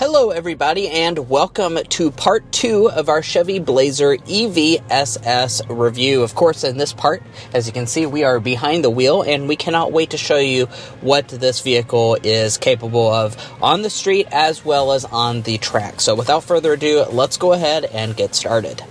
Hello everybody, and welcome to part 2 of our Chevy Blazer EV SS review. Of course, in this part, as you can see, we are behind the wheel, and we cannot wait to show you what this vehicle is capable of on the street as well as on the track. So without further ado, let's go ahead and get started.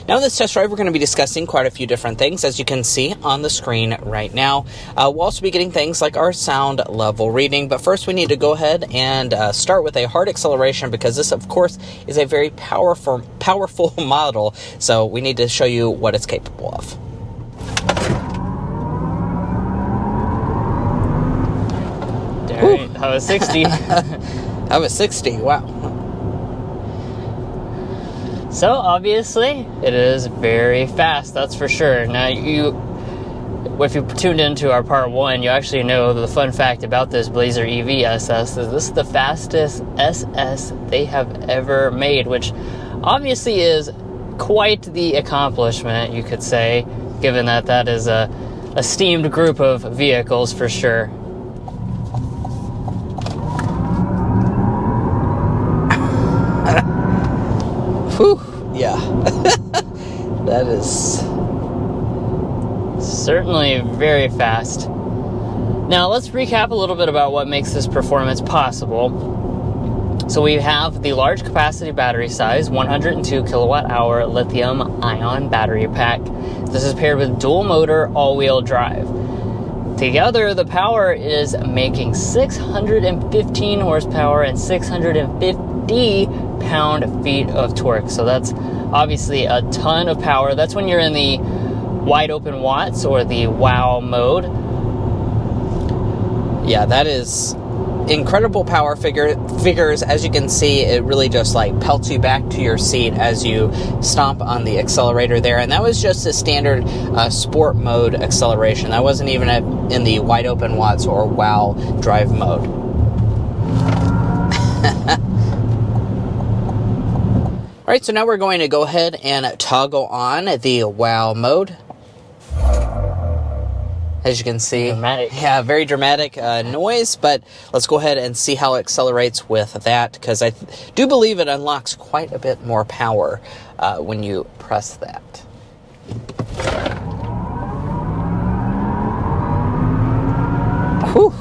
Now in this test drive, we're going to be discussing quite a few different things, as you can see on the screen right now. We'll also be getting things like our sound level reading, but first we need to go ahead and start with a hard acceleration, because this, of course, is a very powerful model, so we need to show you what it's capable of. Alright, that was 60. That was 60, wow. So, obviously, it is very fast, that's for sure. Now, if you tuned into our part 1, you actually know the fun fact about this Blazer EV SS is this is the fastest SS they have ever made, which obviously is quite the accomplishment, you could say, given that that is a esteemed group of vehicles for sure. Whew, yeah. That is certainly very fast. Now, let's recap a little bit about what makes this performance possible. So we have the large capacity battery size, 102 kilowatt hour lithium ion battery pack. This is paired with dual motor all-wheel drive. Together, the power is making 615 horsepower and 650 pound-feet of torque. So that's obviously a ton of power. That's when you're in the wide open watts or the wow mode. Yeah, that is incredible power figures. As you can see, it really just like pelts you back to your seat as you stomp on the accelerator there. And that was just a standard sport mode acceleration. That wasn't even in the wide open watts or wow drive mode. Alright, so now we're going to go ahead and toggle on the wow mode. As you can see, dramatic. Yeah, very dramatic noise, but let's go ahead and see how it accelerates with that, because I do believe it unlocks quite a bit more power when you press that. Whew.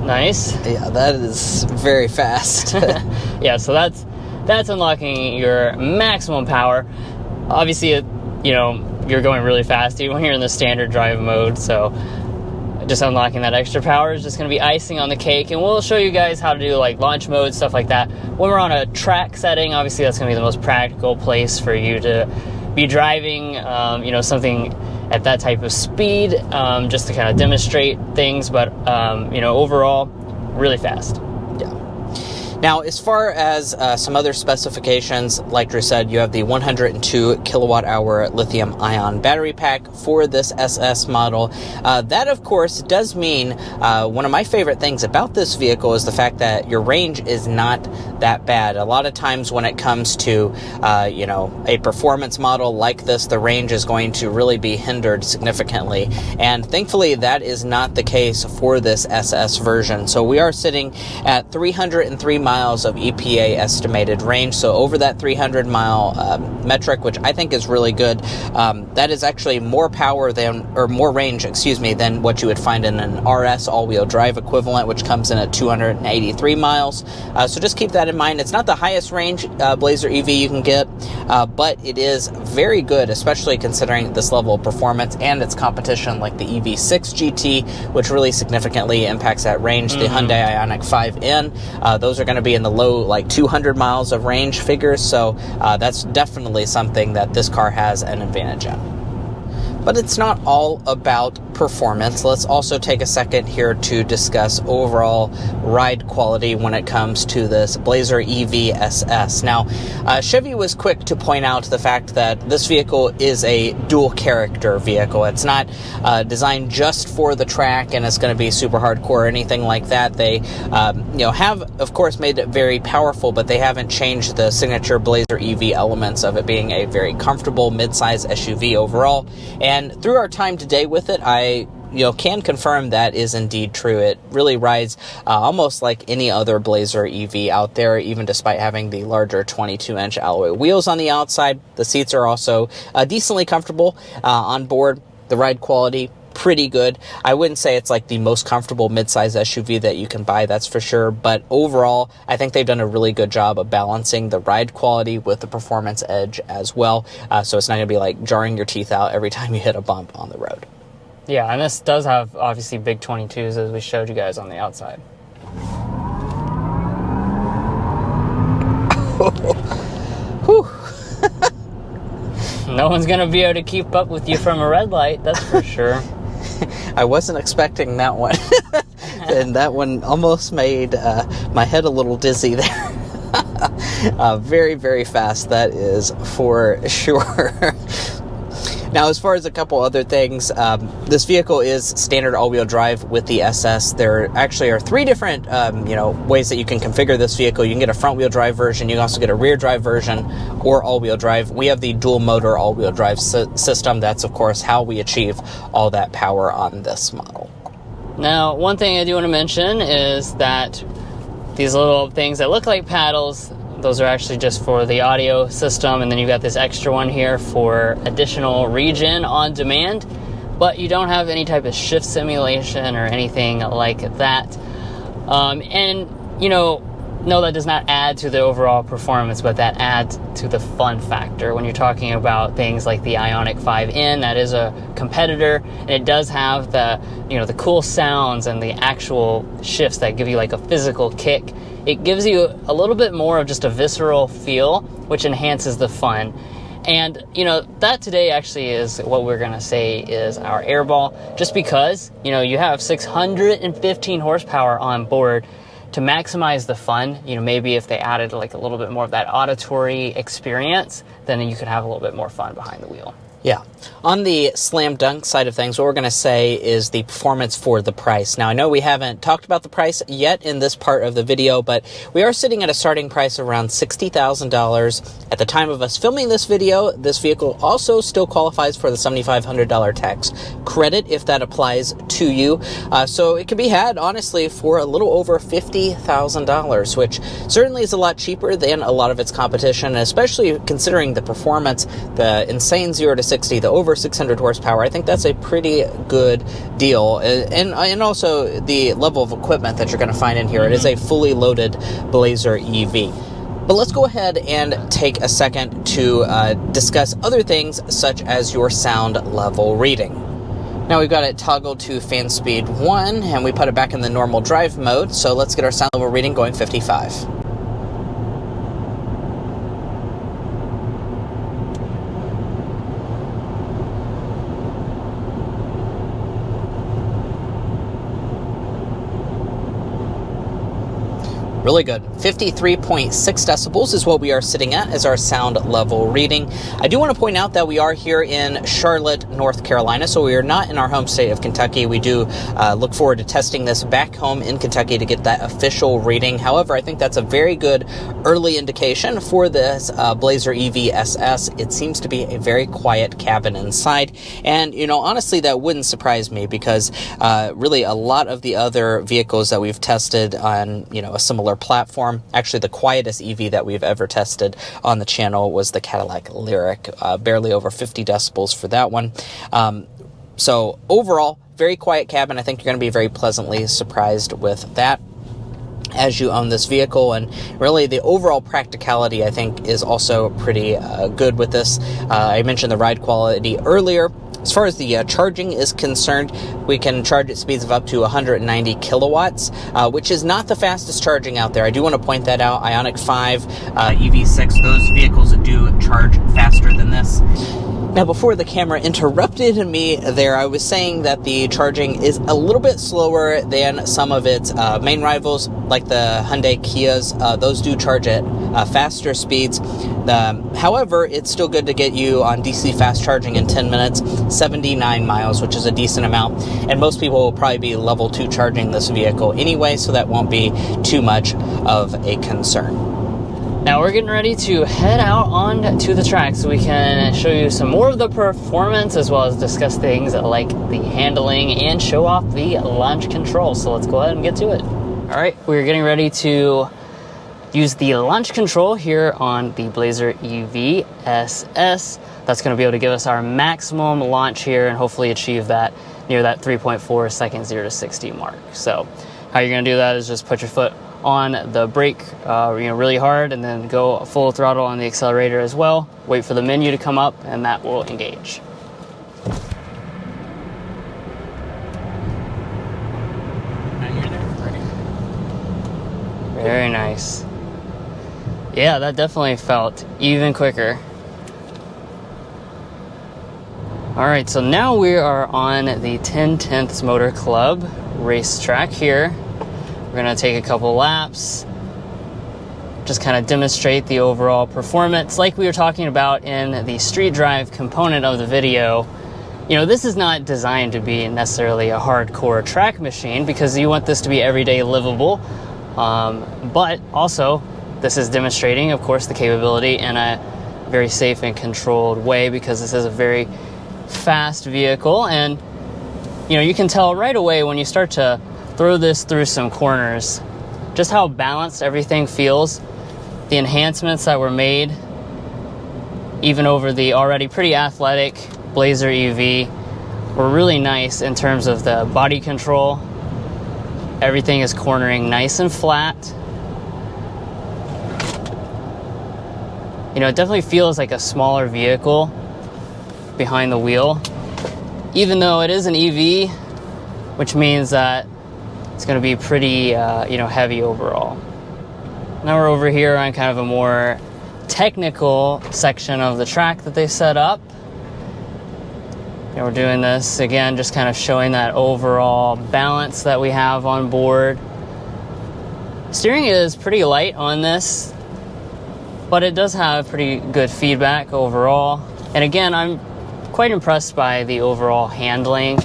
Nice. Yeah, that is very fast. Yeah, so that's unlocking your maximum power. Obviously, you're going really fast even when you're in the standard drive mode, so just unlocking that extra power is just going to be icing on the cake. And we'll show you guys how to do like launch mode, stuff like that. When we're on a track setting, obviously that's going to be the most practical place for you to be driving, something at that type of speed, just to kind of demonstrate things, but overall, really fast. Now, as far as some other specifications, like Drew said, you have the 102 kilowatt hour lithium ion battery pack for this SS model. That, of course, does mean one of my favorite things about this vehicle is the fact that your range is not that bad. A lot of times when it comes to, a performance model like this, the range is going to really be hindered significantly. And thankfully, that is not the case for this SS version. So we are sitting at 303 miles of EPA estimated range, so over that 300 mile metric, which I think is really good. That is actually more power more range, than what you would find in an RS all-wheel drive equivalent, which comes in at 283 miles. So just keep that in mind. It's not the highest range Blazer EV you can get, but it is very good, especially considering this level of performance and its competition like the EV6 GT, which really significantly impacts that range. The Hyundai Ioniq 5N, those are going to be in the low 200 miles of range figures, so that's definitely something that this car has an advantage in. But it's not all about performance, let's also take a second here to discuss overall ride quality when it comes to this Blazer EV SS. Now, Chevy was quick to point out the fact that this vehicle is a dual character vehicle. It's not designed just for the track and it's going to be super hardcore or anything like that. They have, of course, made it very powerful, but they haven't changed the signature Blazer EV elements of it being a very comfortable mid-size SUV overall. And through our time today with it, I can confirm that is indeed true. It really rides almost like any other Blazer EV out there, even despite having the larger 22-inch alloy wheels on the outside. The seats are also decently comfortable on board. The ride quality, pretty good. I wouldn't say it's like the most comfortable mid-size SUV that you can buy, that's for sure, but overall, I think they've done a really good job of balancing the ride quality with the performance edge as well, so it's not going to be like jarring your teeth out every time you hit a bump on the road. Yeah, and this does have, obviously, big 22s, as we showed you guys on the outside. Whew. No one's going to be able to keep up with you from a red light, that's for sure. I wasn't expecting that one. And that one almost made my head a little dizzy there. Very, very fast, that is for sure. Now, as far as a couple other things, this vehicle is standard all-wheel drive with the SS. There actually are three different, ways that you can configure this vehicle. You can get a front-wheel drive version. You can also get a rear-drive version or all-wheel drive. We have the dual-motor all-wheel drive system. That's, of course, how we achieve all that power on this model. Now, one thing I do want to mention is that these little things that look like paddles, those are actually just for the audio system, and then you've got this extra one here for additional regen on demand, but you don't have any type of shift simulation or anything like that. No, that does not add to the overall performance, but that adds to the fun factor. When you're talking about things like the Ioniq 5N, that is a competitor, and it does have the cool sounds and the actual shifts that give you like a physical kick. It gives you a little bit more of just a visceral feel, which enhances the fun. And, that today actually is what we're going to say is our airball, just because, you have 615 horsepower on board. To maximize the fun, maybe if they added like a little bit more of that auditory experience, then you could have a little bit more fun behind the wheel. Yeah. On the slam dunk side of things, what we're going to say is the performance for the price. Now, I know we haven't talked about the price yet in this part of the video, but we are sitting at a starting price around $60,000. At the time of us filming this video, this vehicle also still qualifies for the $7,500 tax credit if that applies to you. So it can be had, honestly, for a little over $50,000, which certainly is a lot cheaper than a lot of its competition, especially considering the performance, the insane 0 to 60, the over 600 horsepower. I think that's a pretty good deal, and also the level of equipment that you're going to find in here. It is a fully loaded Blazer EV. But let's go ahead and take a second to discuss other things such as your sound level reading. Now we've got it toggled to fan speed 1, and we put it back in the normal drive mode, so let's get our sound level reading going 55. Really good. 53.6 decibels is what we are sitting at as our sound level reading. I do want to point out that we are here in Charlotte, North Carolina, so we are not in our home state of Kentucky. We do look forward to testing this back home in Kentucky to get that official reading. However, I think that's a very good early indication for this Blazer EV SS. It seems to be a very quiet cabin inside, and honestly, that wouldn't surprise me because really a lot of the other vehicles that we've tested on a similar platform, actually the quietest EV that we've ever tested on the channel was the Cadillac Lyriq, barely over 50 decibels for that one. So overall, very quiet cabin. I think you're going to be very pleasantly surprised with that as you own this vehicle, and really the overall practicality I think is also pretty good with this. I mentioned the ride quality earlier. As far as the charging is concerned, we can charge at speeds of up to 190 kilowatts, which is not the fastest charging out there. I do want to point that out. Ioniq 5, EV6, those vehicles do charge faster than this. Now, before the camera interrupted me there, I was saying that the charging is a little bit slower than some of its main rivals, like the Hyundai Kias. Those do charge at faster speeds. However, it's still good to get you on DC fast charging in 10 minutes, 79 miles, which is a decent amount. And most people will probably be level 2 charging this vehicle anyway, so that won't be too much of a concern. Now we're getting ready to head out on to the track so we can show you some more of the performance, as well as discuss things like the handling and show off the launch control. So let's go ahead and get to it. All right, we're getting ready to use the launch control here on the Blazer EV SS. That's going to be able to give us our maximum launch here and hopefully achieve that near that 3.4 second 0 to 60 mark. So how you're going to do that is just put your foot on the brake really hard, and then go full throttle on the accelerator as well. Wait for the menu to come up, and that will engage. Very nice. Yeah, that definitely felt even quicker. Alright, so now we are on the 10/10ths Motor Club racetrack here. We're going to take a couple laps, just kind of demonstrate the overall performance. Like we were talking about in the street drive component of the video, this is not designed to be necessarily a hardcore track machine, because you want this to be everyday livable. But also, this is demonstrating, of course, the capability in a very safe and controlled way, because this is a very fast vehicle. And, you can tell right away when you start to throw this through some corners just how balanced everything feels. The enhancements that were made, even over the already pretty athletic Blazer EV, were really nice in terms of the body control. Everything is cornering nice and flat. It definitely feels like a smaller vehicle behind the wheel, even though it is an EV, which means that it's going to be pretty, heavy overall. Now we're over here on kind of a more technical section of the track that they set up. And we're doing this, again, just kind of showing that overall balance that we have on board. Steering is pretty light on this, but it does have pretty good feedback overall. And again, I'm quite impressed by the overall handling.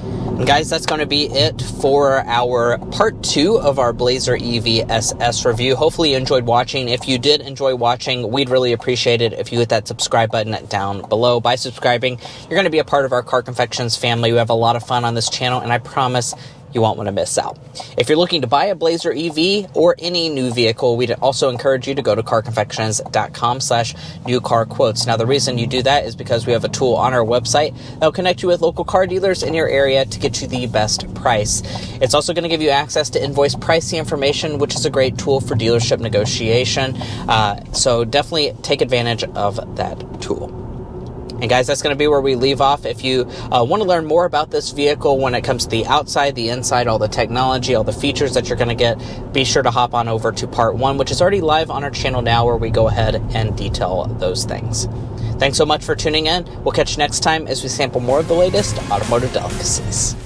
And guys, that's going to be it for our part 2 of our Blazer EV SS review. Hopefully you enjoyed watching. If you did enjoy watching, we'd really appreciate it if you hit that subscribe button down below. By subscribing, you're going to be a part of our Car Confections family. We have a lot of fun on this channel, and I promise you won't want to miss out. If you're looking to buy a Blazer EV or any new vehicle, we'd also encourage you to go to carconfections.com/newcarquotes. Now, the reason you do that is because we have a tool on our website that will connect you with local car dealers in your area to get you the best price. It's also going to give you access to invoice pricing information, which is a great tool for dealership negotiation. So definitely take advantage of that tool. And guys, that's going to be where we leave off. If you want to learn more about this vehicle when it comes to the outside, the inside, all the technology, all the features that you're going to get, be sure to hop on over to part 1, which is already live on our channel now, where we go ahead and detail those things. Thanks so much for tuning in. We'll catch you next time as we sample more of the latest automotive delicacies.